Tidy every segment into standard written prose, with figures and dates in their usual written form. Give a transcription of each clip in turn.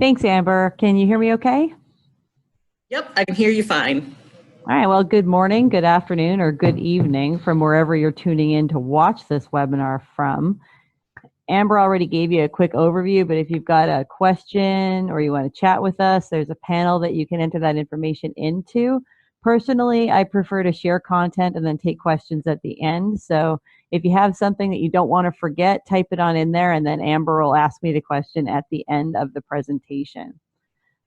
Thanks, Amber. Can you hear me okay? Yep, I can hear you fine. All right, well, good morning, good afternoon, or good evening from wherever you're tuning in to watch this webinar from. Amber already gave you a quick overview, but if you've got a question or you want to chat with us, there's a panel that you can enter that information into. Personally, I prefer to share content and then take questions at the end. So if you have something that you don't want to forget, type it on in there, and then Amber will ask me the question at the end of the presentation.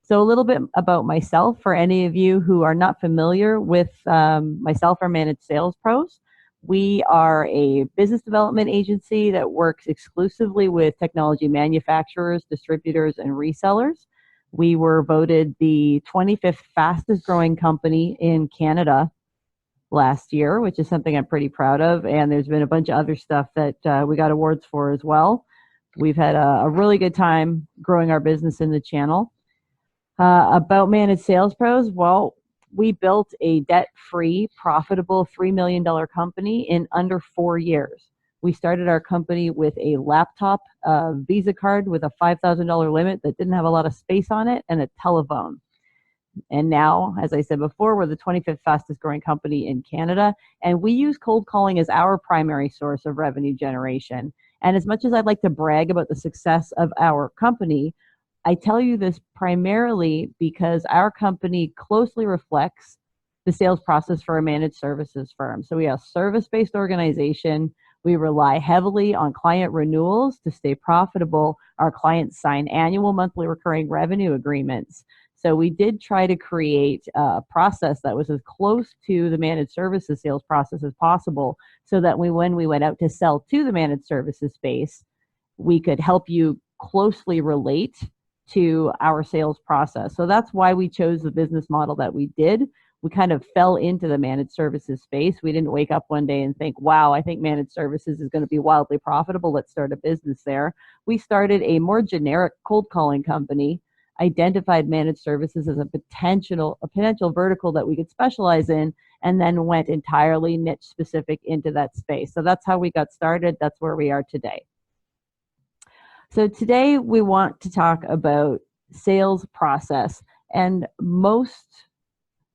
So a little bit about myself for any of you who are not familiar with myself or Managed Sales Pros. We are a business development agency that works exclusively with technology manufacturers, distributors, and resellers. We were voted the 25th fastest growing company in Canada last year, which is something I'm pretty proud of. And there's been a bunch of other stuff that we got awards for as well. We've had a really good time growing our business in the channel. About Managed Sales Pros, well, we built a debt-free, profitable $3 million company in under 4 years. We started our company with a laptop, Visa card with a $5,000 limit that didn't have a lot of space on it, and a telephone. And now, as I said before, we're the 25th fastest growing company in Canada, and we use cold calling as our primary source of revenue generation. And as much as I'd like to brag about the success of our company, I tell you this primarily because our company closely reflects the sales process for a managed services firm. So we are a service-based organization. We rely heavily on client renewals to stay profitable. Our clients sign annual monthly recurring revenue agreements. So we did try to create a process that was as close to the managed services sales process as possible, so that when we went out to sell to the managed services space, we could help you closely relate to our sales process. So that's why we chose the business model that we did. We kind of fell into the managed services space. We didn't wake up one day and think, wow, I think managed services is going to be wildly profitable. Let's start a business there. We started a more generic cold calling company, identified managed services as a potential vertical that we could specialize in, and then went entirely niche specific into that space. So that's how we got started. That's where we are today. So today we want to talk about sales process, and most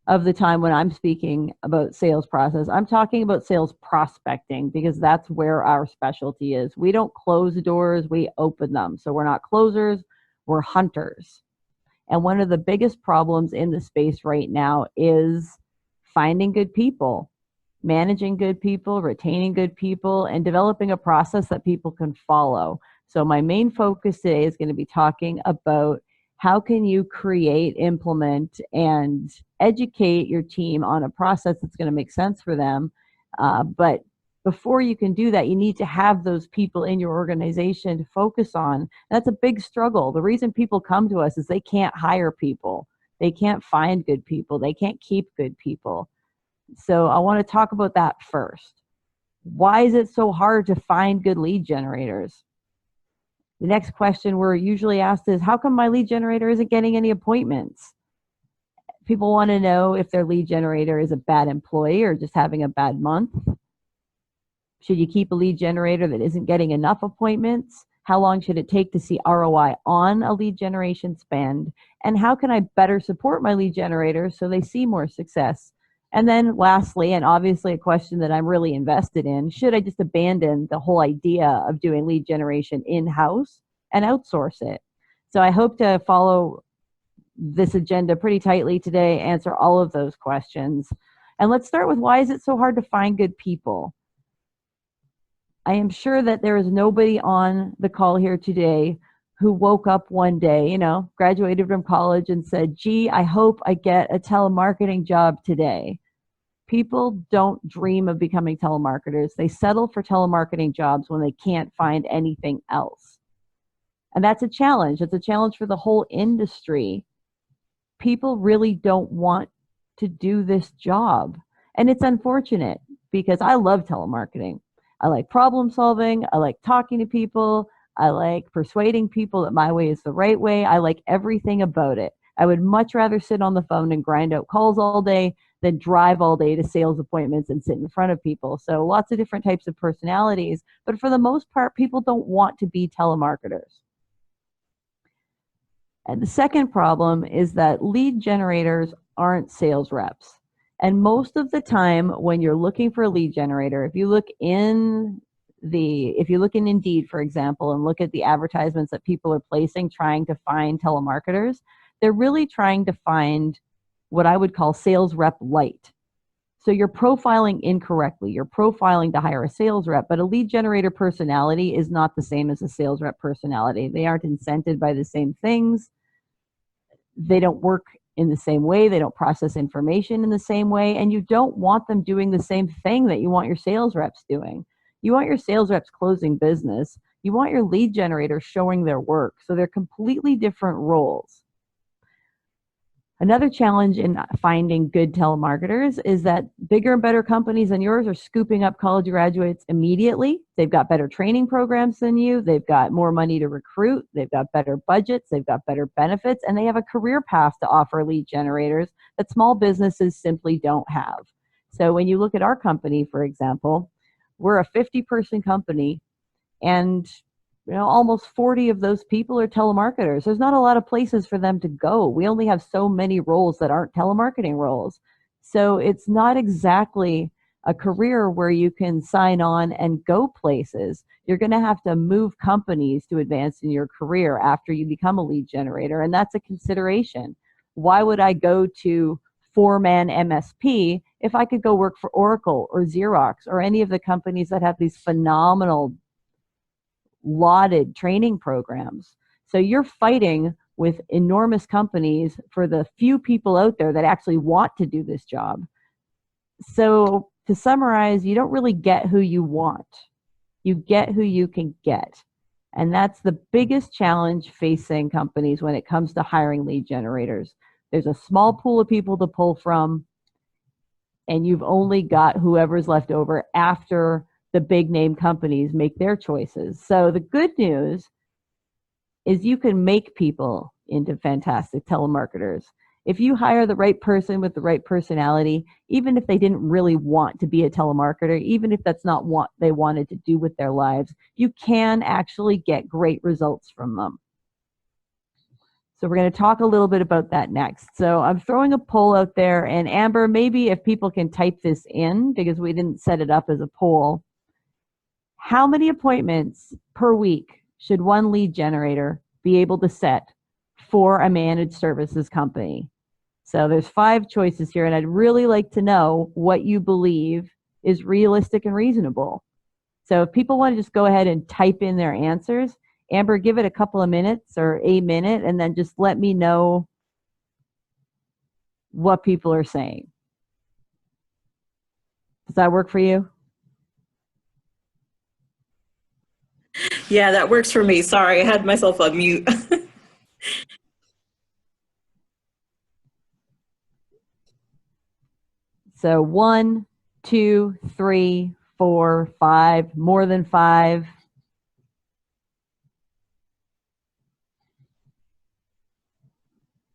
of the time when I'm speaking about sales process, I'm talking about sales prospecting, because that's where our specialty is. We don't close doors, we open them. So we're not closers, we're hunters. And one of the biggest problems in the space right now is finding good people, managing good people, retaining good people, and developing a process that people can follow. So my main focus today is going to be talking about how can you create, implement, and educate your team on a process that's going to make sense for them. But before you can do that, you need to have those people in your organization to focus on. That's a big struggle. The reason people come to us is they can't hire people. They can't find good people. They can't keep good people. So I want to talk about that first. Why is it so hard to find good lead generators? The next question we're usually asked is, how come my lead generator isn't getting any appointments? People want to know if their lead generator is a bad employee or just having a bad month. Should you keep a lead generator that isn't getting enough appointments? How long should it take to see ROI on a lead generation spend? And how can I better support my lead generators so they see more success? And then lastly, and obviously a question that I'm really invested in, should I just abandon the whole idea of doing lead generation in-house and outsource it? So I hope to follow this agenda pretty tightly today, answer all of those questions. And let's start with, why is it so hard to find good people? I am sure that there is nobody on the call here today who woke up one day, graduated from college and said, gee, I hope I get a telemarketing job today. People don't dream of becoming telemarketers. They settle for telemarketing jobs when they can't find anything else. And that's a challenge. It's a challenge for the whole industry. People really don't want to do this job. And it's unfortunate, because I love telemarketing. I like problem solving. I like talking to people. I like persuading people that my way is the right way. I like everything about it. I would much rather sit on the phone and grind out calls all day than drive all day to sales appointments and sit in front of people. So lots of different types of personalities, but for the most part, people don't want to be telemarketers. And the second problem is that lead generators aren't sales reps. And most of the time when you're looking for a lead generator, if you look in Indeed, for example, and look at the advertisements that people are placing trying to find telemarketers, they're really trying to find what I would call sales rep light. So you're profiling incorrectly. You're profiling to hire a sales rep, but a lead generator personality is not the same as a sales rep personality. They aren't incented by the same things. They don't work in the same way. They don't process information in the same way. And you don't want them doing the same thing that you want your sales reps doing. You want your sales reps closing business. You want your lead generators showing their work. So they're completely different roles. Another challenge in finding good telemarketers is that bigger and better companies than yours are scooping up college graduates immediately. They've got better training programs than you. They've got more money to recruit. They've got better budgets. They've got better benefits. And they have a career path to offer lead generators that small businesses simply don't have. So when you look at our company, for example, we're a 50-person company, and almost 40 of those people are telemarketers. There's not a lot of places for them to go. We only have so many roles that aren't telemarketing roles. So it's not exactly a career where you can sign on and go places. You're going to have to move companies to advance in your career after you become a lead generator, and that's a consideration. Why would I go to four-man MSP if I could go work for Oracle or Xerox or any of the companies that have these phenomenal lauded training programs? So you're fighting with enormous companies for the few people out there that actually want to do this job. So to summarize, you don't really get who you want. You get who you can get. And that's the biggest challenge facing companies when it comes to hiring lead generators. There's a small pool of people to pull from, and you've only got whoever's left over after the big name companies make their choices. So the good news is you can make people into fantastic telemarketers. If you hire the right person with the right personality, even if they didn't really want to be a telemarketer, even if that's not what they wanted to do with their lives, you can actually get great results from them. So we're going to talk a little bit about that next. So I'm throwing a poll out there, and Amber, maybe if people can type this in, because we didn't set it up as a poll. How many appointments per week should one lead generator be able to set for a managed services company? So there's 5 choices here, and I'd really like to know what you believe is realistic and reasonable. So if people want to just go ahead and type in their answers, Amber, give it a couple of minutes or a minute, and then just let me know what people are saying. Does that work for you? Yeah, that works for me. Sorry, I had myself on mute. So 1, 2, 3, 4, 5, more than 5.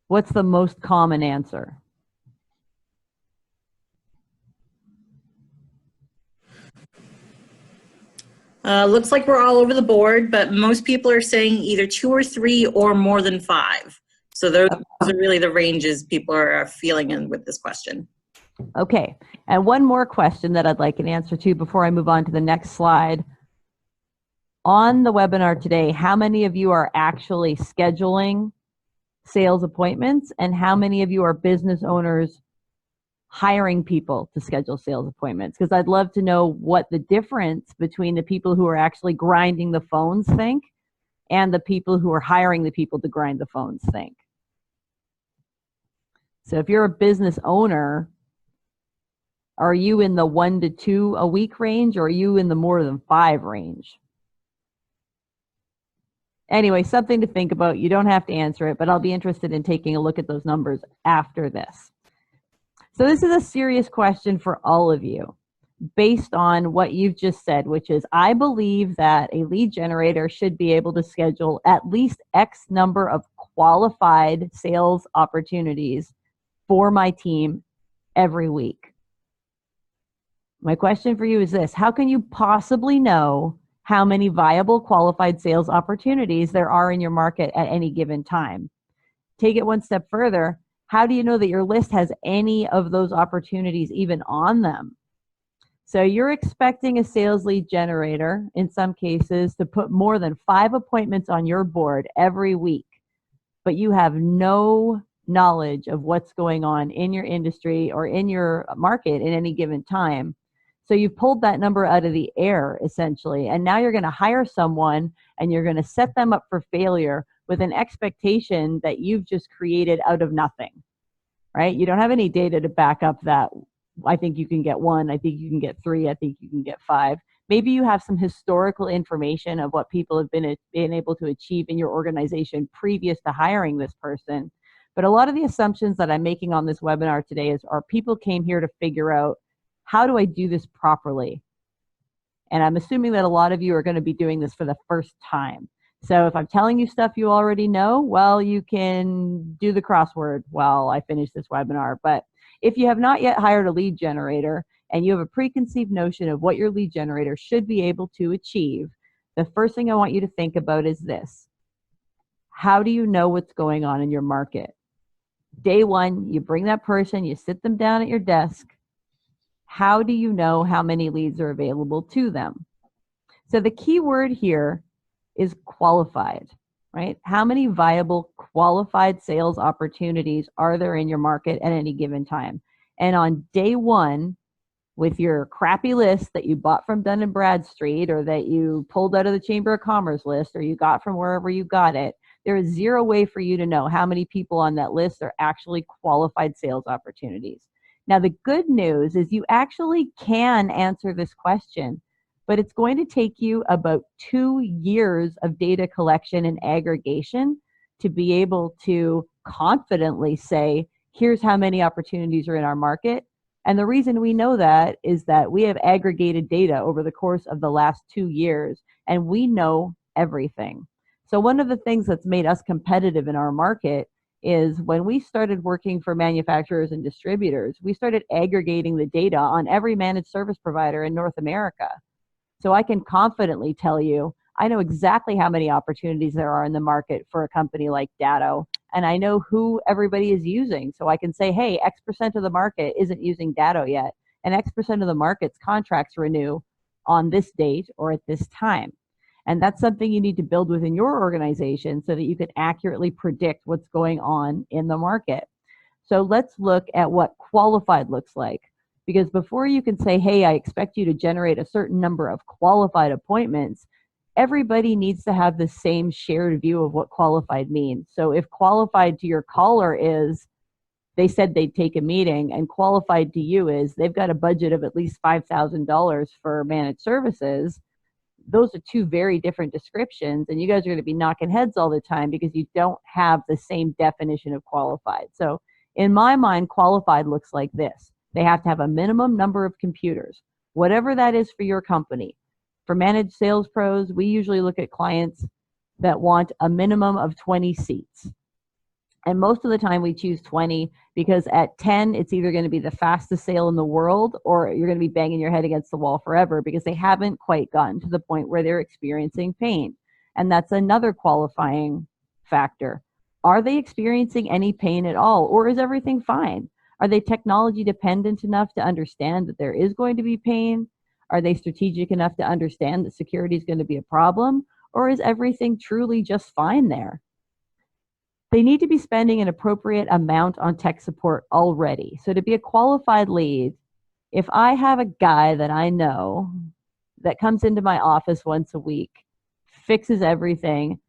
What's the most common answer? Looks like we're all over the board, but most people are saying either 2 or 3 or more than 5. So those are really the ranges people are feeling in with this question. Okay, and one more question that I'd like an answer to before I move on to the next slide. On the webinar today, how many of you are actually scheduling sales appointments, and how many of you are business owners hiring people to schedule sales appointments? Because I'd love to know what the difference between the people who are actually grinding the phones think and the people who are hiring the people to grind the phones think. So if you're a business owner, are you in the 1 to 2 a week range, or are you in the more than 5 range? Anyway, something to think about. You don't have to answer it, but I'll be interested in taking a look at those numbers after this. So this is a serious question for all of you based on what you've just said, which is I believe that a lead generator should be able to schedule at least X number of qualified sales opportunities for my team every week. My question for you is this: how can you possibly know how many viable qualified sales opportunities there are in your market at any given time? take it one step further, how do you know that your list has any of those opportunities even on them? So you're expecting a sales lead generator, in some cases, to put more than 5 appointments on your board every week, but you have no knowledge of what's going on in your industry or in your market at any given time. So you've pulled that number out of the air, essentially, and now you're going to hire someone and you're going to set them up for failure with an expectation that you've just created out of nothing, right? You don't have any data to back up that. I think you can get 1, I think you can get 3, I think you can get 5. Maybe you have some historical information of what people have been able to achieve in your organization previous to hiring this person. But a lot of the assumptions that I'm making on this webinar today are people came here to figure out, how do I do this properly? And I'm assuming that a lot of you are going to be doing this for the first time. So if I'm telling you stuff you already know, well, you can do the crossword while I finish this webinar. But if you have not yet hired a lead generator and you have a preconceived notion of what your lead generator should be able to achieve, the first thing I want you to think about is this. How do you know what's going on in your market? Day one, you bring that person, you sit them down at your desk. How do you know how many leads are available to them? So the key word here is qualified, right? How many viable qualified sales opportunities are there in your market at any given time? And on day one, with your crappy list that you bought from Dun & Bradstreet or that you pulled out of the Chamber of Commerce list or you got from wherever you got it, there is zero way for you to know how many people on that list are actually qualified sales opportunities. Now, the good news is you actually can answer this question, but it's going to take you about 2 years of data collection and aggregation to be able to confidently say, here's how many opportunities are in our market. And the reason we know that is that we have aggregated data over the course of the last 2 years, and we know everything. So one of the things that's made us competitive in our market is when we started working for manufacturers and distributors, we started aggregating the data on every managed service provider in North America. So I can confidently tell you, I know exactly how many opportunities there are in the market for a company like Datto, and I know who everybody is using. So I can say, hey, X% of the market isn't using Datto yet, and X% of the market's contracts renew on this date or at this time. And that's something you need to build within your organization so that you can accurately predict what's going on in the market. So let's look at what qualified looks like. Because before you can say, hey, I expect you to generate a certain number of qualified appointments, everybody needs to have the same shared view of what qualified means. So if qualified to your caller is, they said they'd take a meeting, and qualified to you is, they've got a budget of at least $5,000 for managed services, those are 2 very different descriptions, and you guys are going to be knocking heads all the time because you don't have the same definition of qualified. So in my mind, qualified looks like this. They have to have a minimum number of computers, whatever that is for your company. For managed sales pros, we usually look at clients that want a minimum of 20 seats. And most of the time we choose 20 because at 10, it's either going to be the fastest sale in the world or you're going to be banging your head against the wall forever because they haven't quite gotten to the point where they're experiencing pain. And that's another qualifying factor. Are they experiencing any pain at all, or is everything fine? Are they technology dependent enough to understand that there is going to be pain? Are they strategic enough to understand that security is going to be a problem? Or is everything truly just fine there? They need to be spending an appropriate amount on tech support already. So to be a qualified lead, if I have a guy that I know that comes into my office once a week, fixes everything,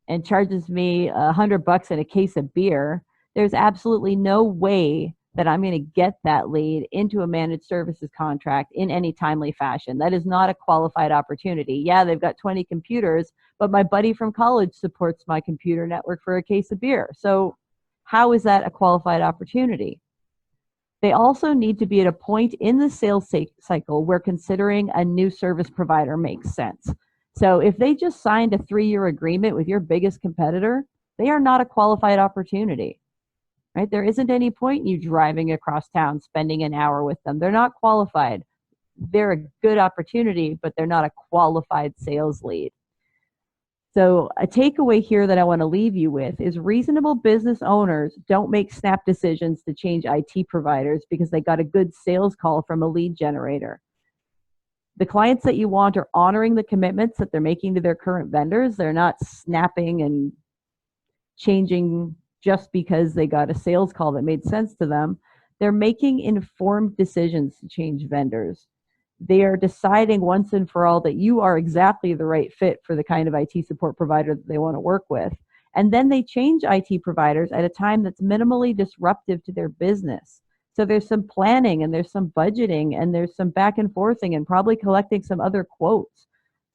and charges me $100 and a case of beer, there's absolutely no way that I'm going to get that lead into a managed services contract in any timely fashion. That is not a qualified opportunity. Yeah, they've got 20 computers, but my buddy from college supports my computer network for a case of beer. So how is that a qualified opportunity? They also need to be at a point in the sales cycle where considering a new service provider makes sense. So if they just signed a 3-year agreement with your biggest competitor, they are not a qualified opportunity. Right? There isn't any point in you driving across town, spending an hour with them. They're not qualified. They're a good opportunity, but they're not a qualified sales lead. So a takeaway here that I want to leave you with is reasonable business owners don't make snap decisions to change IT providers because they got a good sales call from a lead generator. The clients that you want are honoring the commitments that they're making to their current vendors. They're not snapping and changing just because they got a sales call that made sense to them. They're making informed decisions to change vendors. They are deciding once and for all that you are exactly the right fit for the kind of IT support provider that they want to work with. And then they change IT providers at a time that's minimally disruptive to their business. So there's some planning and there's some budgeting and there's some back and forthing and probably collecting some other quotes.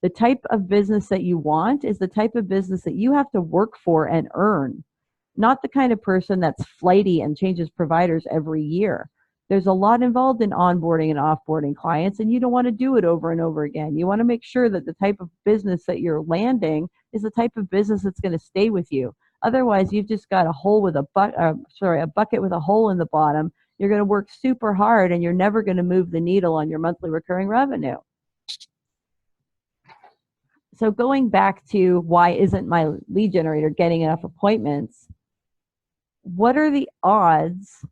The type of business that you want is the type of business that you have to work for and earn, not the kind of person that's flighty and changes providers every year. There's a lot involved in onboarding and offboarding clients, and you don't want to do it over and over again. You want to make sure that the type of business that you're landing is the type of business that's going to stay with you. Otherwise, you've just got a bucket with a hole in the bottom. You're going to work super hard, and you're never going to move the needle on your monthly recurring revenue. So going back to why isn't my lead generator getting enough appointments? What are the odds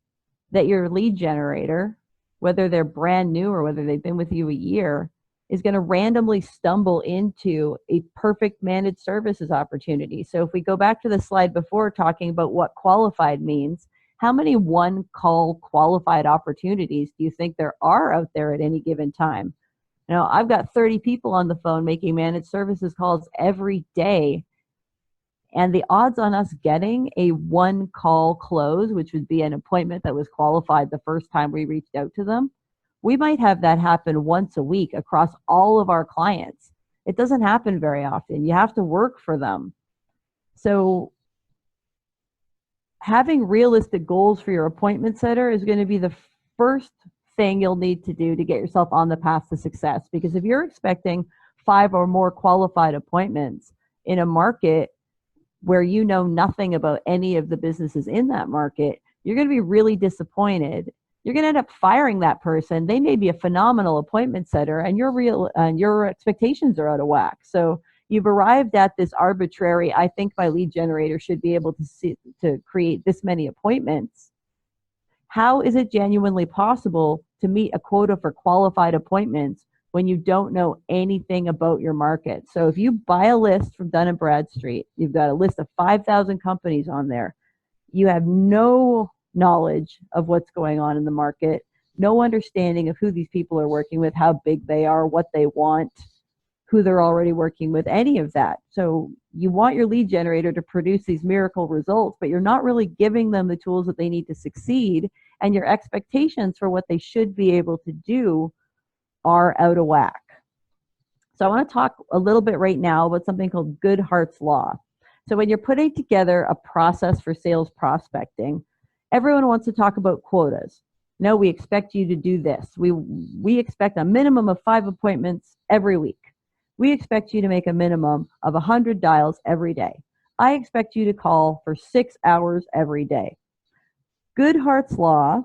that your lead generator, whether they're brand new or whether they've been with you a year, is going to randomly stumble into a perfect managed services opportunity? So if we go back to the slide before talking about what qualified means, how many one-call qualified opportunities do you think there are out there at any given time? Now, I've got 30 people on the phone making managed services calls every day. And the odds on us getting a one-call close, which would be an appointment that was qualified the first time we reached out to them, we might have that happen once a week across all of our clients. It doesn't happen very often. You have to work for them. So having realistic goals for your appointment setter is going to be the first thing you'll need to do to get yourself on the path to success. Because if you're expecting 5 or more qualified appointments in a market where you know nothing about any of the businesses in that market, you're going to be really disappointed. You're going to end up firing that person. They may be a phenomenal appointment setter, and your expectations are out of whack. So you've arrived at this arbitrary, I think my lead generator should be able to create this many appointments. How is it genuinely possible to meet a quota for qualified appointments when you don't know anything about your market? So if you buy a list from Dun & Bradstreet, you've got a list of 5,000 companies on there. You have no knowledge of what's going on in the market, no understanding of who these people are working with, how big they are, what they want, who they're already working with, any of that. So you want your lead generator to produce these miracle results, but you're not really giving them the tools that they need to succeed, and your expectations for what they should be able to do are out of whack. So I want to talk a little bit right now about something called Goodharts Law. So when you're putting together a process for sales prospecting, everyone wants to talk about quotas. No, we expect you to do this. We expect a minimum of 5 appointments every week. We expect you to make a minimum of 100 dials every day. I expect you to call for 6 hours every day. Goodharts Law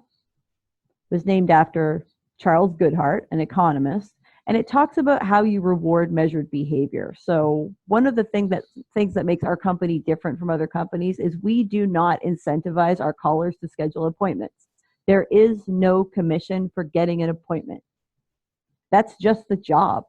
was named after Charles Goodhart, an economist, and it talks about how you reward measured behavior. So one of the things that makes our company different from other companies is we do not incentivize our callers to schedule appointments. There is no commission for getting an appointment. That's just the job.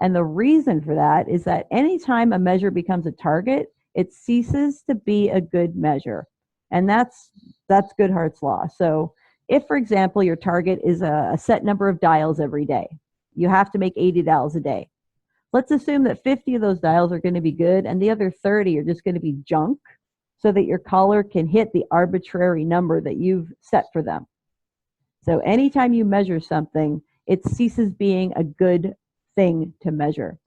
And the reason for that is that anytime a measure becomes a target, it ceases to be a good measure. And that's Goodharts Law. So if, for example, your target is a set number of dials every day, you have to make 80 dials a day. Let's assume that 50 of those dials are going to be good and the other 30 are just going to be junk, so that your caller can hit the arbitrary number that you've set for them. So anytime you measure something, it ceases being a good thing to measure.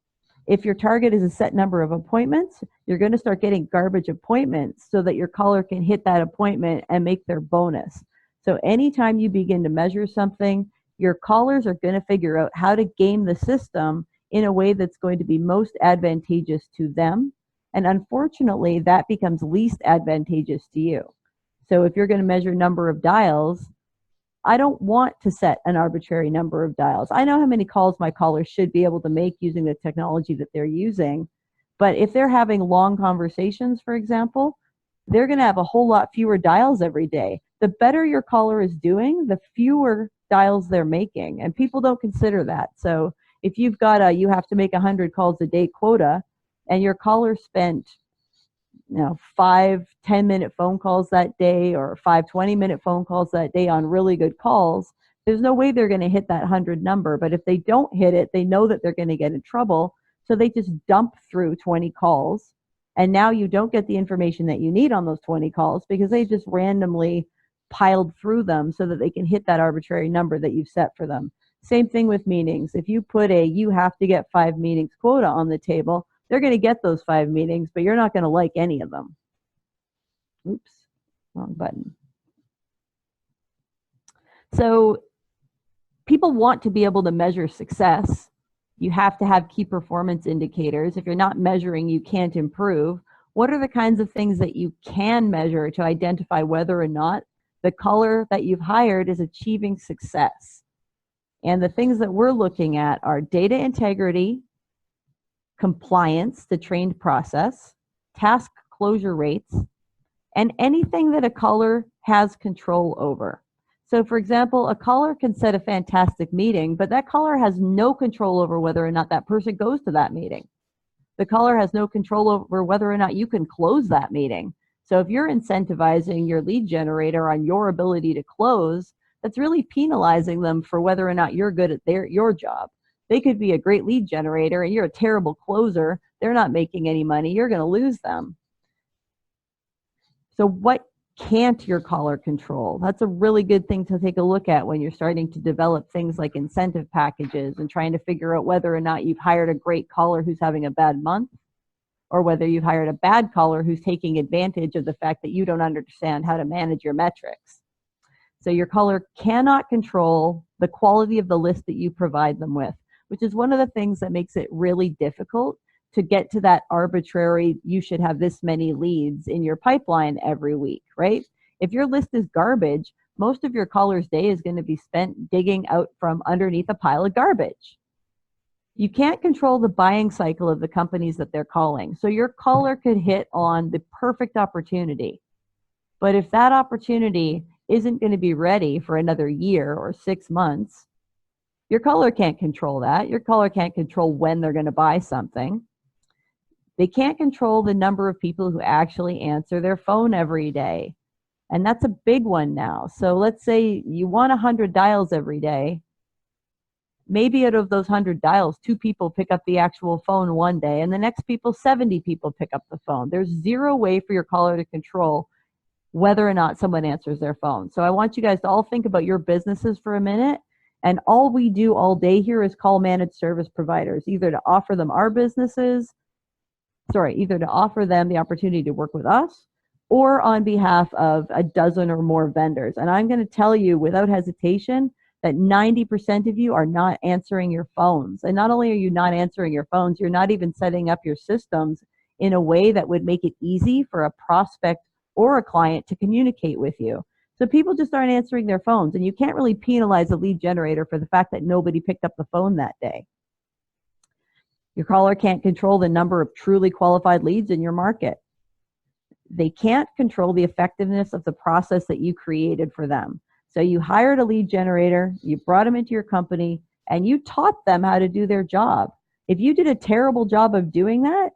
If your target is a set number of appointments, you're going to start getting garbage appointments so that your caller can hit that appointment and make their bonus. So anytime you begin to measure something, your callers are going to figure out how to game the system in a way that's going to be most advantageous to them. And unfortunately, that becomes least advantageous to you. So if you're going to measure number of dials, I don't want to set an arbitrary number of dials. I know how many calls my callers should be able to make using the technology that they're using, But if they're having long conversations, for example, they're going to have a whole lot fewer dials every day. The better your caller is doing, the fewer dials they're making. And people don't consider that. So if you've got you have to make 100 calls a day quota, and your caller spent 5 10-minute phone calls that day, or 5 20-minute phone calls that day on really good calls, there's no way they're going to hit that 100 number. But if they don't hit it, they know that they're going to get in trouble. So they just dump through 20 calls. And now you don't get the information that you need on those 20 calls because they just randomly piled through them so that they can hit that arbitrary number that you've set for them. Same thing with meetings. If you put you have to get 5 meetings quota on the table, they're going to get those 5 meetings, but you're not going to like any of them. Oops, wrong button. So people want to be able to measure success. You have to have key performance indicators. If you're not measuring, you can't improve. What are the kinds of things that you can measure to identify whether or not the caller that you've hired is achieving success? And the things that we're looking at are data integrity, compliance to trained process, task closure rates, and anything that a caller has control over. So for example, a caller can set a fantastic meeting, but that caller has no control over whether or not that person goes to that meeting. The caller has no control over whether or not you can close that meeting. So if you're incentivizing your lead generator on your ability to close, that's really penalizing them for whether or not you're good at your job. They could be a great lead generator and you're a terrible closer. They're not making any money. You're going to lose them. So what can't your caller control? That's a really good thing to take a look at when you're starting to develop things like incentive packages and trying to figure out whether or not you've hired a great caller who's having a bad month, or whether you've hired a bad caller who's taking advantage of the fact that you don't understand how to manage your metrics. So your caller cannot control the quality of the list that you provide them with, which is one of the things that makes it really difficult to get to that arbitrary, you should have this many leads in your pipeline every week, right? If your list is garbage, most of your caller's day is going to be spent digging out from underneath a pile of garbage. You can't control the buying cycle of the companies that they're calling. So your caller could hit on the perfect opportunity. But if that opportunity isn't going to be ready for another year or 6 months, your caller can't control that. Your caller can't control when they're going to buy something. They can't control the number of people who actually answer their phone every day. And that's a big one now. So let's say you want 100 dials every day. Maybe out of those 100 dials, 2 people pick up the actual phone one day, and the next 70 people pick up the phone. There's zero way for your caller to control whether or not someone answers their phone. So I want you guys to all think about your businesses for a minute. And all we do all day here is call managed service providers, either to offer them either to offer them the opportunity to work with us or on behalf of a dozen or more vendors. And I'm going to tell you without hesitation that 90% of you are not answering your phones. And not only are you not answering your phones, you're not even setting up your systems in a way that would make it easy for a prospect or a client to communicate with you. So people just aren't answering their phones, and you can't really penalize a lead generator for the fact that nobody picked up the phone that day. Your caller can't control the number of truly qualified leads in your market. They can't control the effectiveness of the process that you created for them. So you hired a lead generator, you brought them into your company, and you taught them how to do their job. If you did a terrible job of doing that,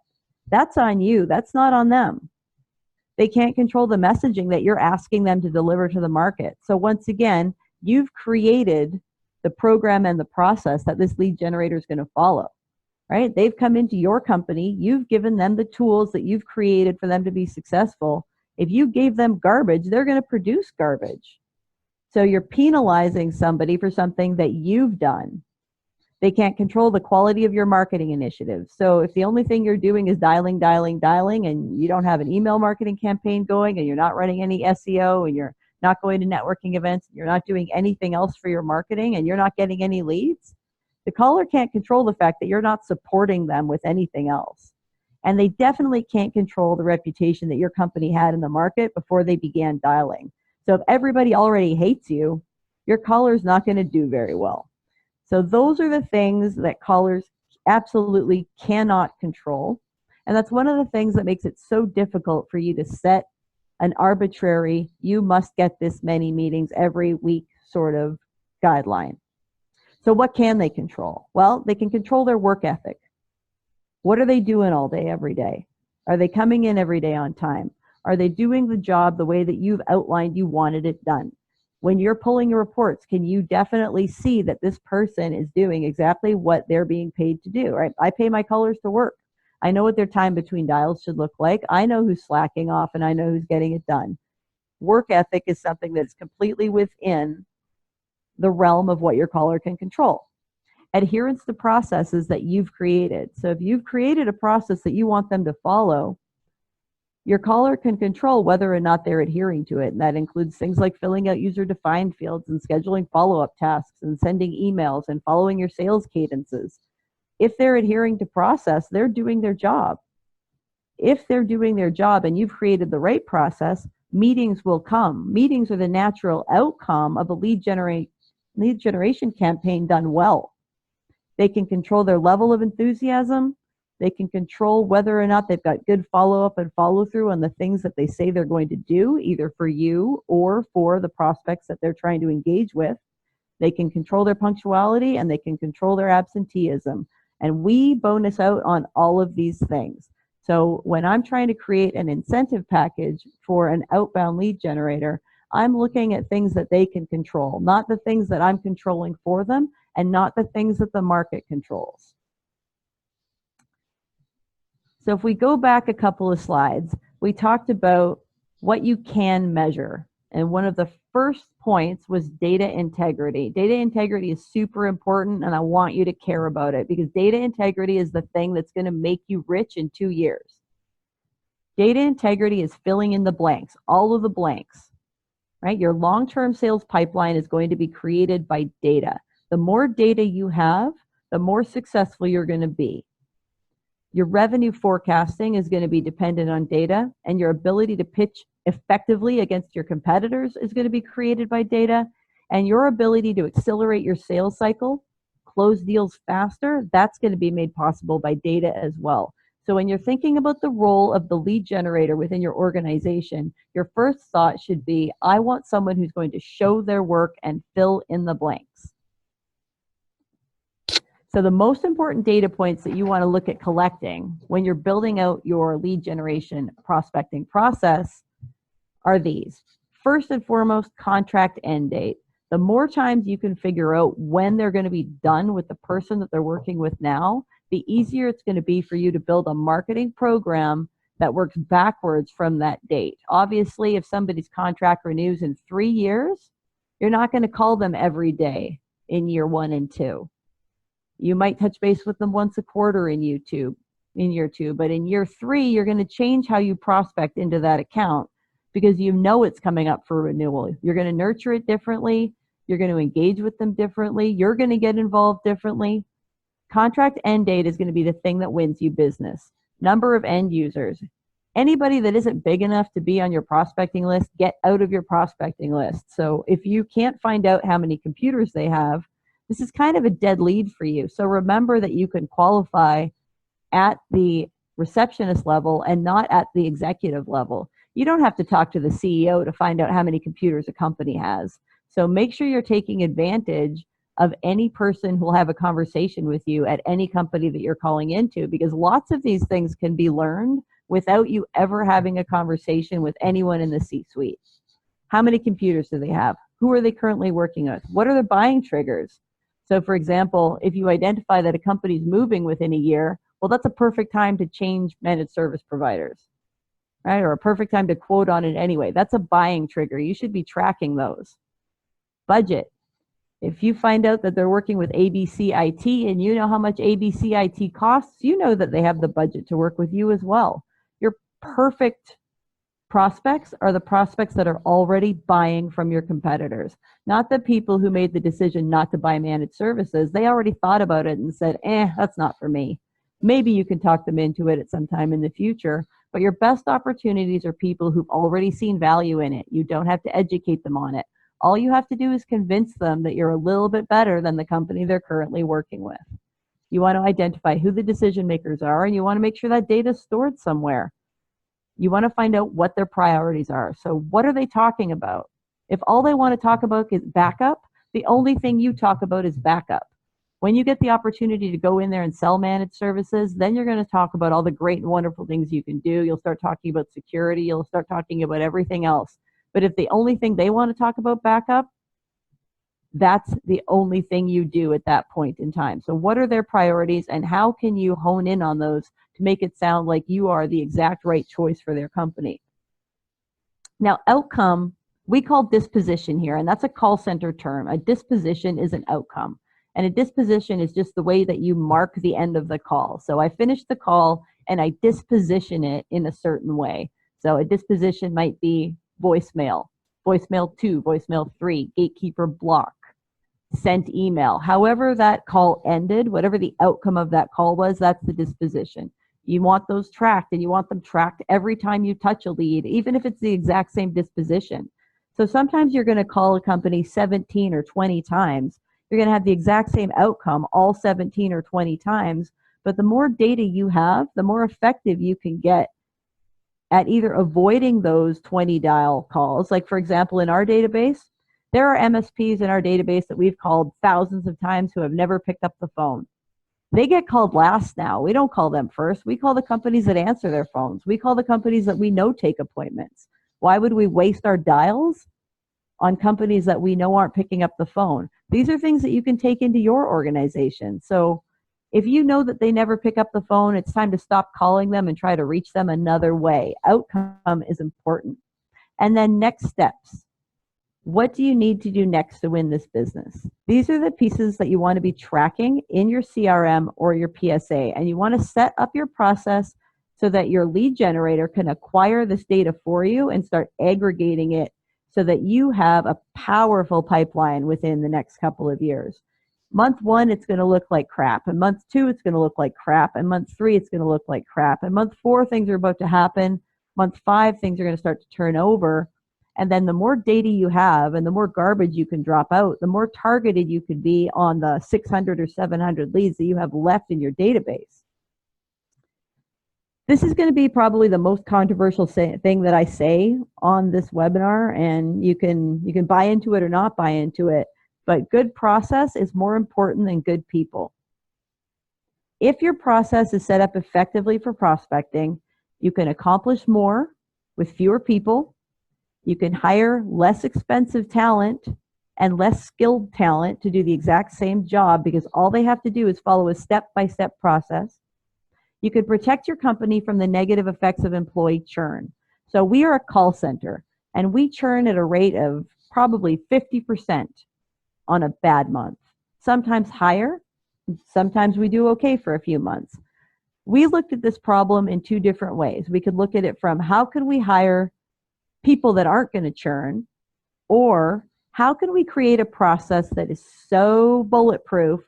that's on you. That's not on them. They can't control the messaging that you're asking them to deliver to the market. So once again, you've created the program and the process that this lead generator is going to follow. Right? They've come into your company. You've given them the tools that you've created for them to be successful. If you gave them garbage, they're going to produce garbage. So you're penalizing somebody for something that you've done. They can't control the quality of your marketing initiatives. So if the only thing you're doing is dialing, and you don't have an email marketing campaign going, and you're not running any SEO, and you're not going to networking events, and you're not doing anything else for your marketing, and you're not getting any leads, the caller can't control the fact that you're not supporting them with anything else. And they definitely can't control the reputation that your company had in the market before they began dialing. So if everybody already hates you, your caller's not going to do very well. So those are the things that callers absolutely cannot control. And that's one of the things that makes it so difficult for you to set an arbitrary, you must get this many meetings every week sort of guideline. So what can they control? Well, they can control their work ethic. What are they doing all day, every day? Are they coming in every day on time? Are they doing the job the way that you've outlined you wanted it done? When you're pulling your reports, can you definitely see that this person is doing exactly what they're being paid to do, right? I pay my callers to work. I know what their time between dials should look like. I know who's slacking off and I know who's getting it done. Work ethic is something that's completely within the realm of what your caller can control. Adherence to processes that you've created. So if you've created a process that you want them to follow, your caller can control whether or not they're adhering to it. And that includes things like filling out user-defined fields and scheduling follow-up tasks and sending emails and following your sales cadences. If they're adhering to process, they're doing their job. If they're doing their job and you've created the right process, meetings will come. Meetings are the natural outcome of a lead generation campaign done well. They can control their level of enthusiasm. They can control whether or not they've got good follow-up and follow-through on the things that they say they're going to do, either for you or for the prospects that they're trying to engage with. They can control their punctuality and they can control their absenteeism. And we bonus out on all of these things. So when I'm trying to create an incentive package for an outbound lead generator, I'm looking at things that they can control, not the things that I'm controlling for them and not the things that the market controls. So if we go back a couple of slides, we talked about what you can measure. And one of the first points was data integrity. Data integrity is super important, and I want you to care about it because data integrity is the thing that's going to make you rich in 2 years. Data integrity is filling in the blanks, all of the blanks, right? Your long-term sales pipeline is going to be created by data. The more data you have, the more successful you're going to be. Your revenue forecasting is going to be dependent on data, and your ability to pitch effectively against your competitors is going to be created by data, and your ability to accelerate your sales cycle, close deals faster, that's going to be made possible by data as well. So when you're thinking about the role of the lead generator within your organization, your first thought should be, I want someone who's going to show their work and fill in the blanks. So the most important data points that you want to look at collecting when you're building out your lead generation prospecting process are these. First and foremost, contract end date. The more times you can figure out when they're going to be done with the person that they're working with now, the easier it's going to be for you to build a marketing program that works backwards from that date. Obviously, if somebody's contract renews in 3 years, you're not going to call them every day in year 1 and 2. You might touch base with them once a quarter in year two, but in year 3, you're going to change how you prospect into that account because you know it's coming up for renewal. You're going to nurture it differently. You're going to engage with them differently. You're going to get involved differently. Contract end date is going to be the thing that wins you business. Number of end users. Anybody that isn't big enough to be on your prospecting list, get out of your prospecting list. So if you can't find out how many computers they have, this is kind of a dead lead for you. So remember that you can qualify at the receptionist level and not at the executive level. You don't have to talk to the CEO to find out how many computers a company has. So make sure you're taking advantage of any person who will have a conversation with you at any company that you're calling into, because lots of these things can be learned without you ever having a conversation with anyone in the C-suite. How many computers do they have? Who are they currently working with? What are the buying triggers? So for example, if you identify that a company's moving within a year, well, that's a perfect time to change managed service providers, right? Or a perfect time to quote on it anyway. That's a buying trigger. You should be tracking those. Budget. If you find out that they're working with ABC IT and you know how much ABC IT costs, you know that they have the budget to work with you as well. Your perfect prospects are the prospects that are already buying from your competitors, not the people who made the decision not to buy managed services. They already thought about it and said, that's not for me. Maybe you can talk them into it at some time in the future, but your best opportunities are people who've already seen value in it. You don't have to educate them on it. All you have to do is convince them that you're a little bit better than the company they're currently working with. You want to identify who the decision makers are, and you want to make sure that data is stored somewhere. You want to find out what their priorities are. So what are they talking about? If all they want to talk about is backup, the only thing you talk about is backup. When you get the opportunity to go in there and sell managed services, then you're going to talk about all the great and wonderful things you can do. You'll start talking about security. You'll start talking about everything else. But if the only thing they want to talk about backup, that's the only thing you do at that point in time. So what are their priorities, and how can you hone in on those to make it sound like you are the exact right choice for their company? Now, outcome, we call disposition here, and that's a call center term. A disposition is an outcome. And a disposition is just the way that you mark the end of the call. So I finish the call and I disposition it in a certain way. So a disposition might be voicemail, voicemail 2, voicemail 3, gatekeeper block, sent email. However that call ended, whatever the outcome of that call was, that's the disposition. You want those tracked, and you want them tracked every time you touch a lead, even if it's the exact same disposition. So sometimes you're going to call a company 17 or 20 times. You're going to have the exact same outcome all 17 or 20 times, but the more data you have, the more effective you can get at either avoiding those 20 dial calls. Like, for example, in our database, there are MSPs in our database that we've called thousands of times who have never picked up the phone. They get called last now. We don't call them first. We call the companies that answer their phones. We call the companies that we know take appointments. Why would we waste our dials on companies that we know aren't picking up the phone? These are things that you can take into your organization. So if you know that they never pick up the phone, it's time to stop calling them and try to reach them another way. Outcome is important. And then next steps. What do you need to do next to win this business? These are the pieces that you want to be tracking in your CRM or your PSA. And you want to set up your process so that your lead generator can acquire this data for you and start aggregating it so that you have a powerful pipeline within the next couple of years. Month 1, it's going to look like crap. And month 2, it's going to look like crap. And month 3, it's going to look like crap. And month 4, things are about to happen. Month 5, things are going to start to turn over. And then the more data you have and the more garbage you can drop out, the more targeted you could be on the 600 or 700 leads that you have left in your database. This is going to be probably the most controversial thing that I say on this webinar, and you can buy into it or not buy into it, but good process is more important than good people. If your process is set up effectively for prospecting, you can accomplish more with fewer people. You can hire less expensive talent and less skilled talent to do the exact same job because all they have to do is follow a step-by-step process. You could protect your company from the negative effects of employee churn. So we are a call center, and we churn at a rate of probably 50% on a bad month, sometimes higher, sometimes we do okay for a few months. We looked at this problem in 2 different ways. We could look at it from how can we hire people that aren't going to churn, or how can we create a process that is so bulletproof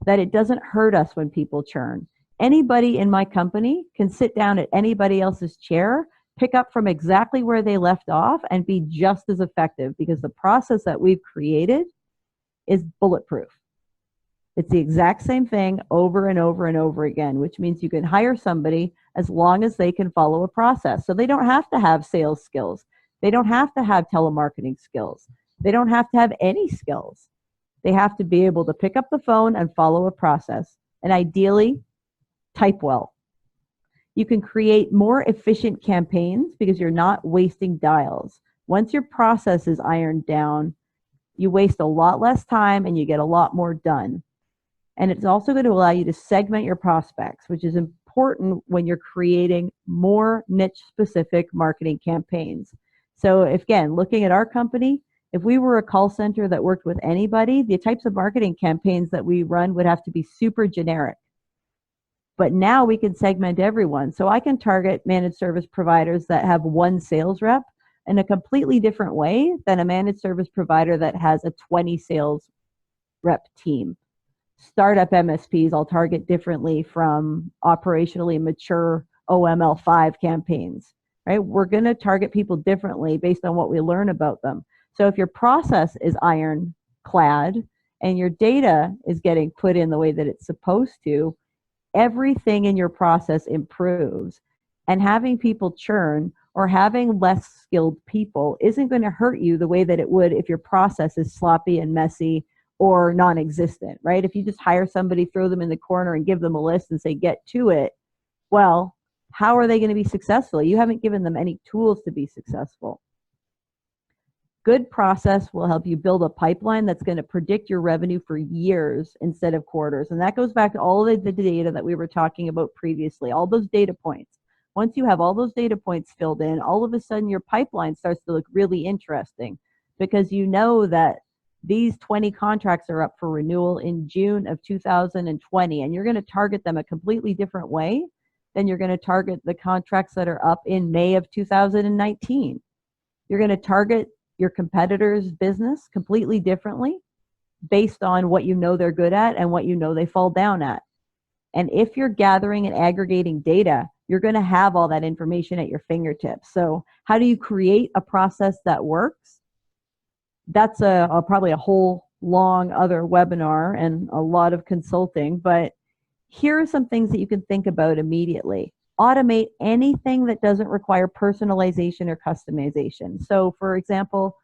that it doesn't hurt us when people churn. Anybody in my company can sit down at anybody else's chair, pick up from exactly where they left off, and be just as effective because the process that we've created is bulletproof. It's the exact same thing over and over and over again, which means you can hire somebody as long as they can follow a process. So they don't have to have sales skills. They don't have to have telemarketing skills. They don't have to have any skills. They have to be able to pick up the phone and follow a process, and ideally type well. You can create more efficient campaigns because you're not wasting dials. Once your process is ironed down, you waste a lot less time and you get a lot more done. And it's also going to allow you to segment your prospects, which is important when you're creating more niche-specific marketing campaigns. So again, looking at our company, if we were a call center that worked with anybody, the types of marketing campaigns that we run would have to be super generic. But now we can segment everyone. So I can target managed service providers that have 1 sales rep in a completely different way than a managed service provider that has a 20 sales rep team. Startup MSPs I'll target differently from operationally mature OML5 campaigns, right? We're going to target people differently based on what we learn about them. So if your process is ironclad and your data is getting put in the way that it's supposed to, everything in your process improves. And having people churn or having less skilled people isn't going to hurt you the way that it would if your process is sloppy and messy or non-existent, right? If you just hire somebody, throw them in the corner and give them a list and say, get to it, well, how are they going to be successful? You haven't given them any tools to be successful. Good process will help you build a pipeline that's going to predict your revenue for years instead of quarters. And that goes back to all of the data that we were talking about previously, all those data points. Once you have all those data points filled in, all of a sudden your pipeline starts to look really interesting because you know that these 20 contracts are up for renewal in June of 2020, and you're going to target them a completely different way than you're going to target the contracts that are up in May of 2019. You're going to target your competitor's business completely differently based on what you know they're good at and what you know they fall down at. And if you're gathering and aggregating data, you're going to have all that information at your fingertips. So how do you create a process that works? That's probably a whole long other webinar and a lot of consulting, but here are some things that you can think about immediately. Automate anything that doesn't require personalization or customization. So for example,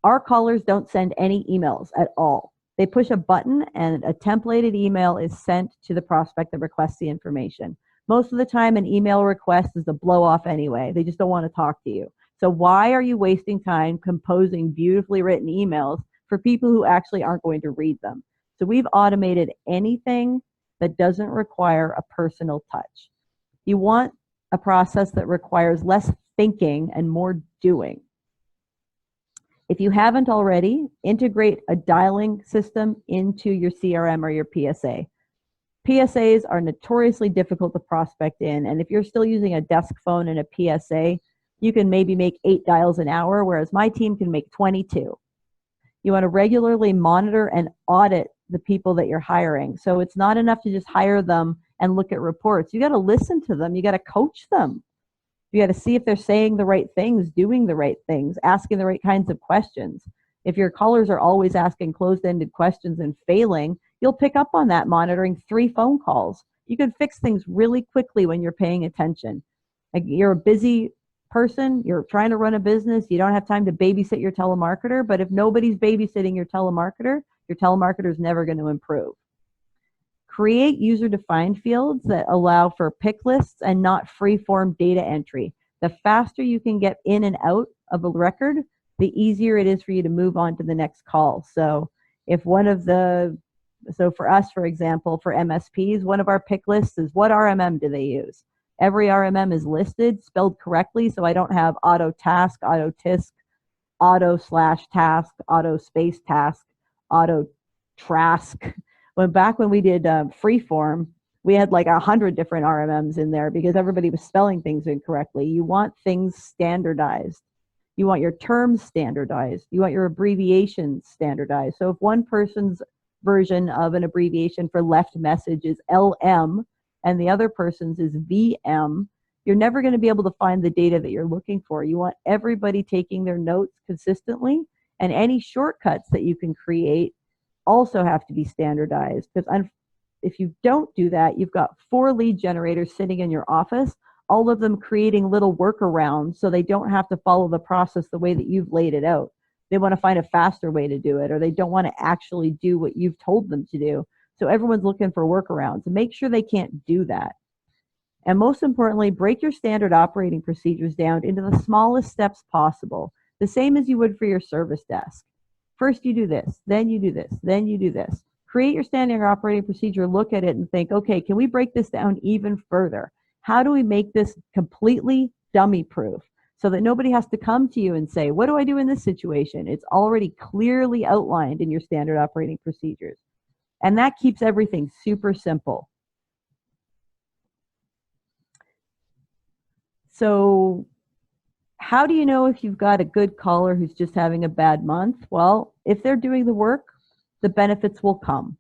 our callers don't send any emails at all. They push a button and a templated email is sent to the prospect that requests the information. Most of the time, an email request is a blow off anyway. They just don't want to talk to you. So why are you wasting time composing beautifully written emails for people who actually aren't going to read them? So we've automated anything that doesn't require a personal touch. You want a process that requires less thinking and more doing. If you haven't already, integrate a dialing system into your CRM or your PSA. PSAs are notoriously difficult to prospect in, and if you're still using a desk phone and a PSA, you can maybe make 8 dials an hour, whereas my team can make 22. You want to regularly monitor and audit the people that you're hiring. So it's not enough to just hire them and look at reports. You got to listen to them. You got to coach them. You got to see if they're saying the right things, doing the right things, asking the right kinds of questions. If your callers are always asking closed-ended questions and failing, you'll pick up on that monitoring 3 phone calls. You can fix things really quickly when you're paying attention. Like you're a busy person, you're trying to run a business, you don't have time to babysit your telemarketer, but if nobody's babysitting your telemarketer is never going to improve. Create user-defined fields that allow for pick lists and not free-form data entry. The faster you can get in and out of a record, the easier it is for you to move on to the next call. So for us, for example, for MSPs, one of our pick lists is what RMM do they use? Every RMM is listed, spelled correctly, so I don't have auto task, auto tisk, auto/task, auto space task, auto trask. Back when we did freeform, we had like 100 different RMMs in there because everybody was spelling things incorrectly. You want things standardized. You want your terms standardized. You want your abbreviations standardized. So if one person's version of an abbreviation for left message is LM and the other person's is VM, you're never going to be able to find the data that you're looking for. You want everybody taking their notes consistently, and any shortcuts that you can create also have to be standardized, because if you don't do that, you've got 4 lead generators sitting in your office, all of them creating little workarounds so they don't have to follow the process the way that you've laid it out. They want to find a faster way to do it, or they don't want to actually do what you've told them to do. So everyone's looking for workarounds. Make sure they can't do that. And most importantly, break your standard operating procedures down into the smallest steps possible, the same as you would for your service desk. First you do this, then you do this, then you do this. Create your standard operating procedure, look at it and think, okay, can we break this down even further? How do we make this completely dummy-proof so that nobody has to come to you and say, what do I do in this situation? It's already clearly outlined in your standard operating procedures. And that keeps everything super simple. So how do you know if you've got a good caller who's just having a bad month? Well, if they're doing the work, the benefits will come.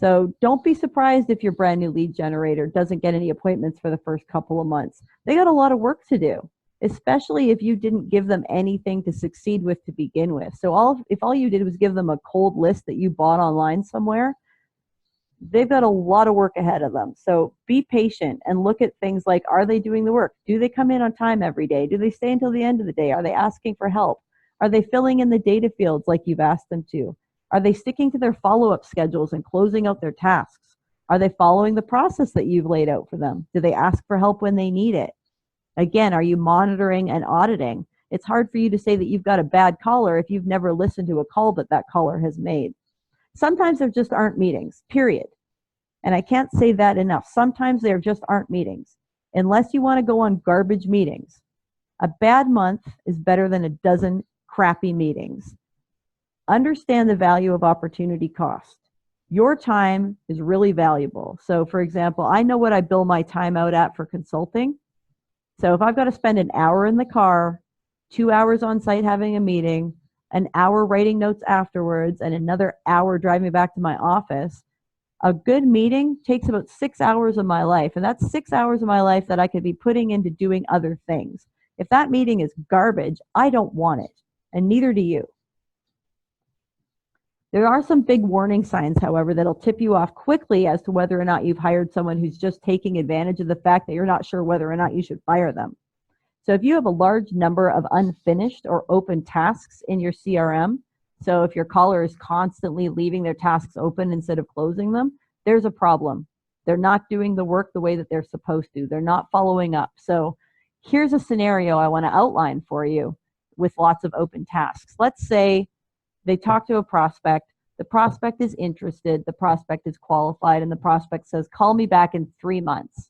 So don't be surprised if your brand new lead generator doesn't get any appointments for the first couple of months. They got a lot of work to do. especially if you didn't give them anything to succeed with to begin with. So if all you did was give them a cold list that you bought online somewhere, they've got a lot of work ahead of them. So be patient and look at things like, are they doing the work? Do they come in on time every day? Do they stay until the end of the day? Are they asking for help? Are they filling in the data fields like you've asked them to? Are they sticking to their follow-up schedules and closing out their tasks? Are they following the process that you've laid out for them? Do they ask for help when they need it? Again, are you monitoring and auditing? It's hard for you to say that you've got a bad caller if you've never listened to a call that that caller has made. Sometimes there just aren't meetings, period. And I can't say that enough. Sometimes there just aren't meetings. Unless you want to go on garbage meetings, a bad month is better than a dozen crappy meetings. Understand the value of opportunity cost. Your time is really valuable. So for example, I know what I bill my time out at for consulting. So if I've got to spend an hour in the car, 2 hours on site having a meeting, an hour writing notes afterwards, and another hour driving back to my office, a good meeting takes about 6 hours of my life. And that's 6 hours of my life that I could be putting into doing other things. If that meeting is garbage, I don't want it. And neither do you. There are some big warning signs, however, that'll tip you off quickly as to whether or not you've hired someone who's just taking advantage of the fact that you're not sure whether or not you should fire them. So if you have a large number of unfinished or open tasks in your CRM, so if your caller is constantly leaving their tasks open instead of closing them, there's a problem. They're not doing the work the way that they're supposed to. They're not following up. So here's a scenario I want to outline for you with lots of open tasks. Let's say they talk to a prospect. The prospect is interested. The prospect is qualified. And the prospect says, call me back in 3 months.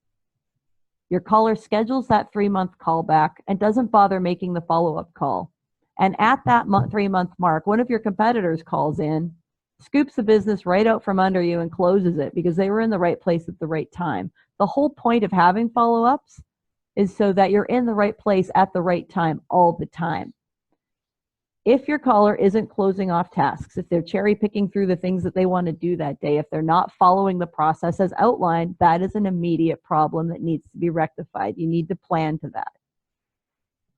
Your caller schedules that 3-month call back and doesn't bother making the follow-up call. And at that 3-month mark, one of your competitors calls in, scoops the business right out from under you and closes it because they were in the right place at the right time. The whole point of having follow-ups is so that you're in the right place at the right time all the time. If your caller isn't closing off tasks, if they're cherry picking through the things that they want to do that day, if they're not following the process as outlined, that is an immediate problem that needs to be rectified. You need to plan to that.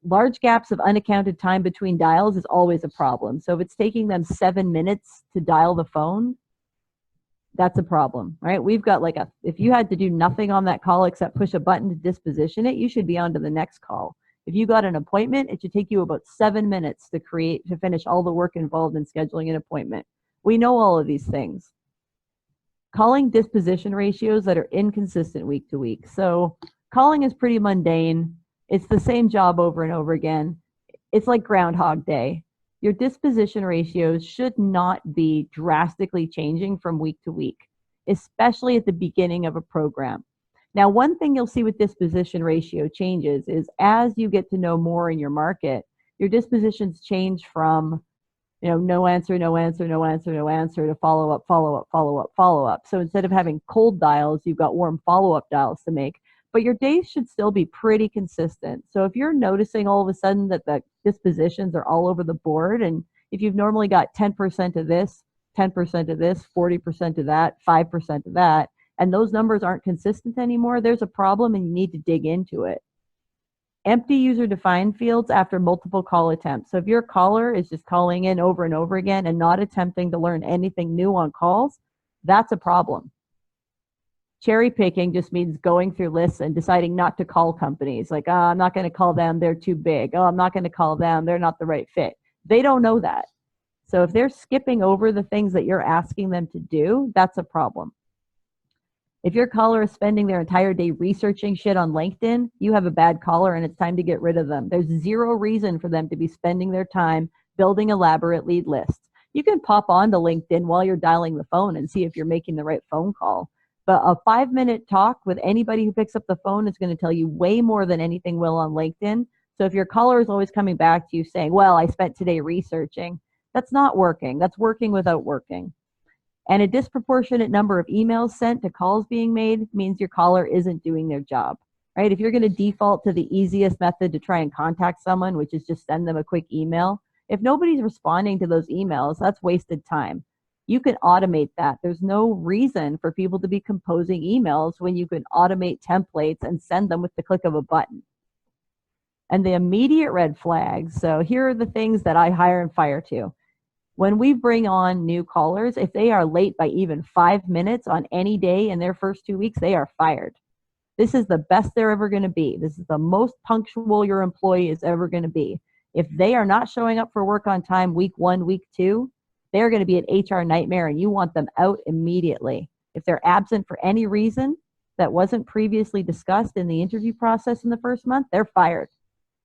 Large gaps of unaccounted time between dials is always a problem. So if it's taking them 7 minutes to dial the phone, that's a problem, right? We've got if you had to do nothing on that call except push a button to disposition it, you should be on to the next call. If you got an appointment, it should take you about 7 minutes to finish all the work involved in scheduling an appointment. We know all of these things. Calling disposition ratios that are inconsistent week to week. So calling is pretty mundane. It's the same job over and over again. It's like Groundhog Day. Your disposition ratios should not be drastically changing from week to week, especially at the beginning of a program. Now, one thing you'll see with disposition ratio changes is as you get to know more in your market, your dispositions change from, no answer, no answer, no answer, no answer to follow up, follow up, follow up, follow up. So instead of having cold dials, you've got warm follow-up dials to make. But your days should still be pretty consistent. So if you're noticing all of a sudden that the dispositions are all over the board, and if you've normally got 10% of this, 10% of this, 40% of that, 5% of that, and those numbers aren't consistent anymore, there's a problem and you need to dig into it. Empty user-defined fields after multiple call attempts. So if your caller is just calling in over and over again and not attempting to learn anything new on calls, that's a problem. Cherry picking just means going through lists and deciding not to call companies. Like, I'm not going to call them, they're too big. Oh, I'm not going to call them, they're not the right fit. They don't know that. So if they're skipping over the things that you're asking them to do, that's a problem. If your caller is spending their entire day researching shit on LinkedIn, you have a bad caller and it's time to get rid of them. There's zero reason for them to be spending their time building elaborate lead lists. You can pop onto LinkedIn while you're dialing the phone and see if you're making the right phone call. But a 5-minute talk with anybody who picks up the phone is going to tell you way more than anything will on LinkedIn. So if your caller is always coming back to you saying, well, I spent today researching, that's not working. That's working without working. And a disproportionate number of emails sent to calls being made means your caller isn't doing their job, right? If you're going to default to the easiest method to try and contact someone, which is just send them a quick email, if nobody's responding to those emails, that's wasted time. You can automate that. There's no reason for people to be composing emails when you can automate templates and send them with the click of a button. And the immediate red flags, so here are the things that I hire and fire to. When we bring on new callers, if they are late by even 5 minutes on any day in their first 2 weeks, they are fired. This is the best they're ever going to be. This is the most punctual your employee is ever going to be. If they are not showing up for work on time week 1, week 2, they're going to be an HR nightmare and you want them out immediately. If they're absent for any reason that wasn't previously discussed in the interview process in the first month, they're fired.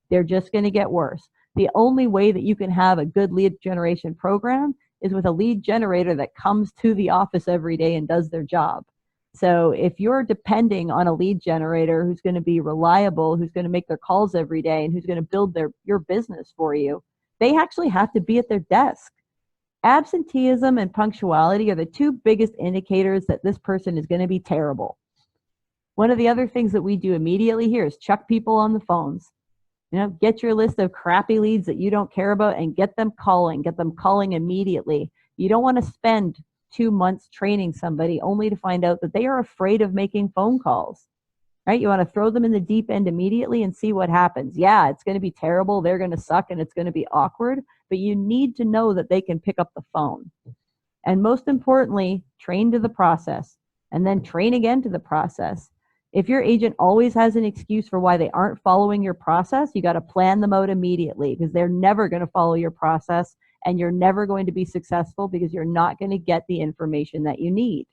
They're just going to get worse. The only way that you can have a good lead generation program is with a lead generator that comes to the office every day and does their job. So if you're depending on a lead generator who's going to be reliable, who's going to make their calls every day, and who's going to build your business for you, they actually have to be at their desk. Absenteeism and punctuality are the two biggest indicators that this person is going to be terrible. One of the other things that we do immediately here is chuck people on the phones. Get your list of crappy leads that you don't care about and get them calling immediately. You don't want to spend 2 months training somebody only to find out that they are afraid of making phone calls, right? You want to throw them in the deep end immediately and see what happens. Yeah, it's going to be terrible. They're going to suck and it's going to be awkward, but you need to know that they can pick up the phone. And most importantly, train to the process and then train again to the process. If your agent always has an excuse for why they aren't following your process, you got to plan them out immediately because they're never going to follow your process and you're never going to be successful because you're not going to get the information that you need.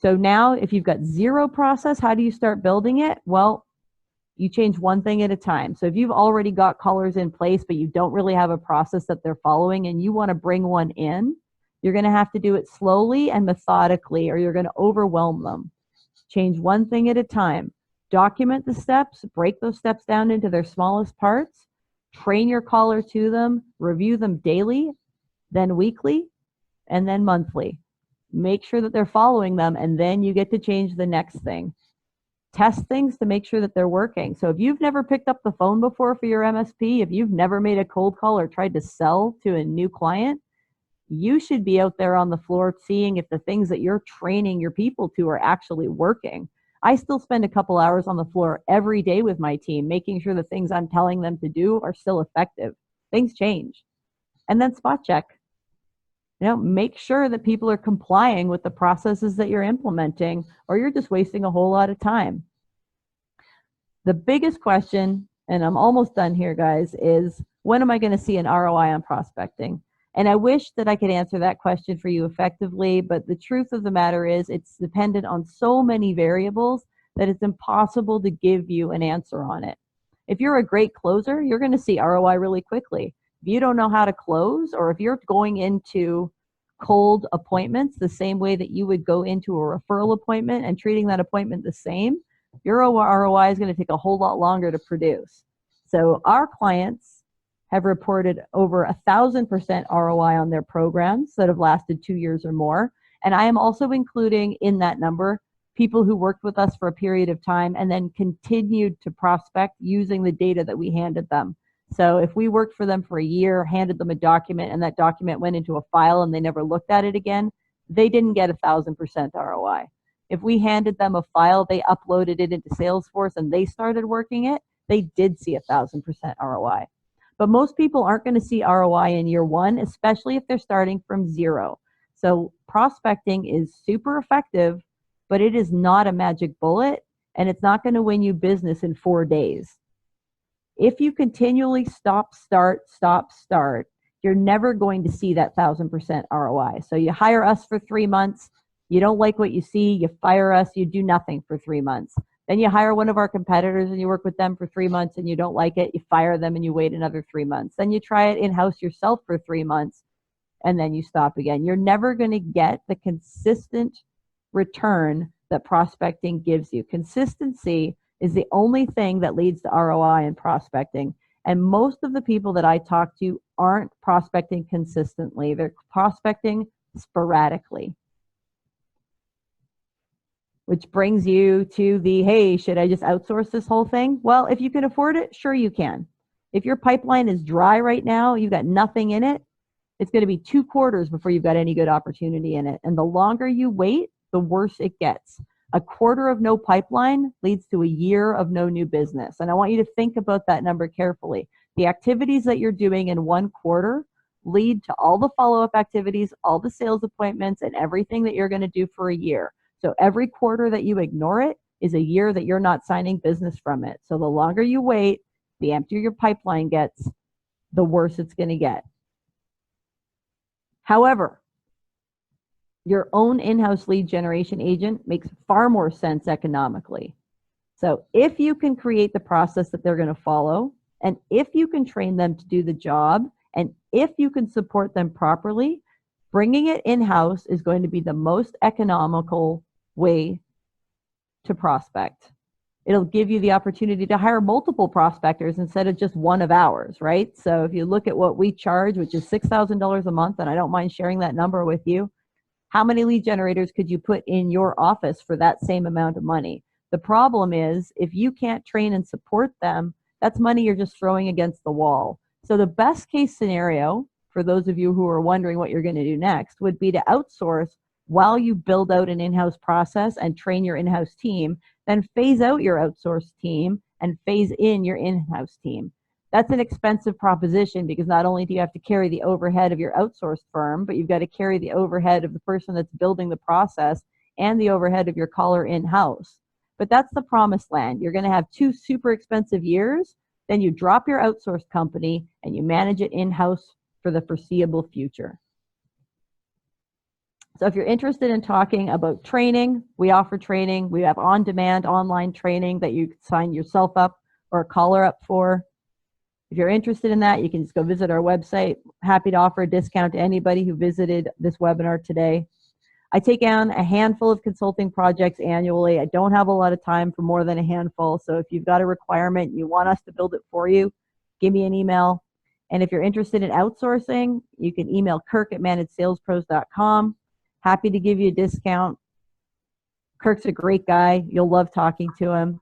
So now if you've got zero process, how do you start building it? Well, you change one thing at a time. So if you've already got callers in place, but you don't really have a process that they're following and you want to bring one in, you're going to have to do it slowly and methodically or you're going to overwhelm them. Change one thing at a time. Document the steps, break those steps down into their smallest parts, train your caller to them, review them daily, then weekly, and then monthly. Make sure that they're following them, and then you get to change the next thing. Test things to make sure that they're working. So if you've never picked up the phone before for your MSP, if you've never made a cold call or tried to sell to a new client, you should be out there on the floor seeing if the things that you're training your people to are actually working. I still spend a couple hours on the floor every day with my team, making sure the things I'm telling them to do are still effective. Things change. And then spot check. Make sure that people are complying with the processes that you're implementing, or you're just wasting a whole lot of time. The biggest question, and I'm almost done here, guys, is when am I going to see an ROI on prospecting? And I wish that I could answer that question for you effectively, but the truth of the matter is it's dependent on so many variables that it's impossible to give you an answer on it. If you're a great closer, you're going to see ROI really quickly. If you don't know how to close, or if you're going into cold appointments the same way that you would go into a referral appointment and treating that appointment the same, your ROI is going to take a whole lot longer to produce. So our clients have reported over 1,000% ROI on their programs that have lasted 2 years or more. And I am also including in that number people who worked with us for a period of time and then continued to prospect using the data that we handed them. So if we worked for them for a year, handed them a document, and that document went into a file and they never looked at it again, they didn't get 1,000% ROI. If we handed them a file, they uploaded it into Salesforce and they started working it, they did see 1,000% ROI. But most people aren't going to see ROI in year one, especially if they're starting from zero. So prospecting is super effective, but it is not a magic bullet, and it's not going to win you business in 4 days. If you continually stop, start, you're never going to see that 1,000% ROI. So you hire us for 3 months, you don't like what you see, you fire us, you do nothing for 3 months. Then you hire one of our competitors and you work with them for 3 months and you don't like it, you fire them and you wait another 3 months. Then you try it in-house yourself for 3 months and then you stop again. You're never going to get the consistent return that prospecting gives you. Consistency is the only thing that leads to ROI in prospecting. And most of the people that I talk to aren't prospecting consistently. They're prospecting sporadically. Which brings you to the, hey, should I just outsource this whole thing? Well, if you can afford it, sure you can. If your pipeline is dry right now, you've got nothing in it, it's going to be 2 quarters before you've got any good opportunity in it. And the longer you wait, the worse it gets. A quarter of no pipeline leads to a year of no new business. And I want you to think about that number carefully. The activities that you're doing in 1 quarter lead to all the follow-up activities, all the sales appointments, and everything that you're going to do for a year. So every quarter that you ignore it is a year that you're not signing business from it. So the longer you wait, the emptier your pipeline gets, the worse it's going to get. However, your own in-house lead generation agent makes far more sense economically. So if you can create the process that they're going to follow, and if you can train them to do the job, and if you can support them properly, bringing it in-house is going to be the most economical way to prospect. It'll give you the opportunity to hire multiple prospectors instead of just one of ours, right? So if you look at what we charge, which is $6,000 a month, and I don't mind sharing that number with you, how many lead generators could you put in your office for that same amount of money? The problem is, if you can't train and support them, that's money you're just throwing against the wall. So the best case scenario, for those of you who are wondering what you're going to do next, would be to outsource while you build out an in-house process and train your in-house team, then phase out your outsourced team and phase in your in-house team. That's an expensive proposition because not only do you have to carry the overhead of your outsourced firm, but you've got to carry the overhead of the person that's building the process and the overhead of your caller in-house. But that's the promised land. You're going to have 2 super expensive years, then you drop your outsourced company and you manage it in-house for the foreseeable future. So if you're interested in talking about training, we offer training. We have on-demand online training that you can sign yourself up or a caller up for. If you're interested in that, you can just go visit our website. Happy to offer a discount to anybody who visited this webinar today. I take on a handful of consulting projects annually. I don't have a lot of time for more than a handful. So if you've got a requirement and you want us to build it for you, give me an email. And if you're interested in outsourcing, you can email kirk@managedsalespros.com. Happy to give you a discount. Kirk's a great guy. You'll love talking to him.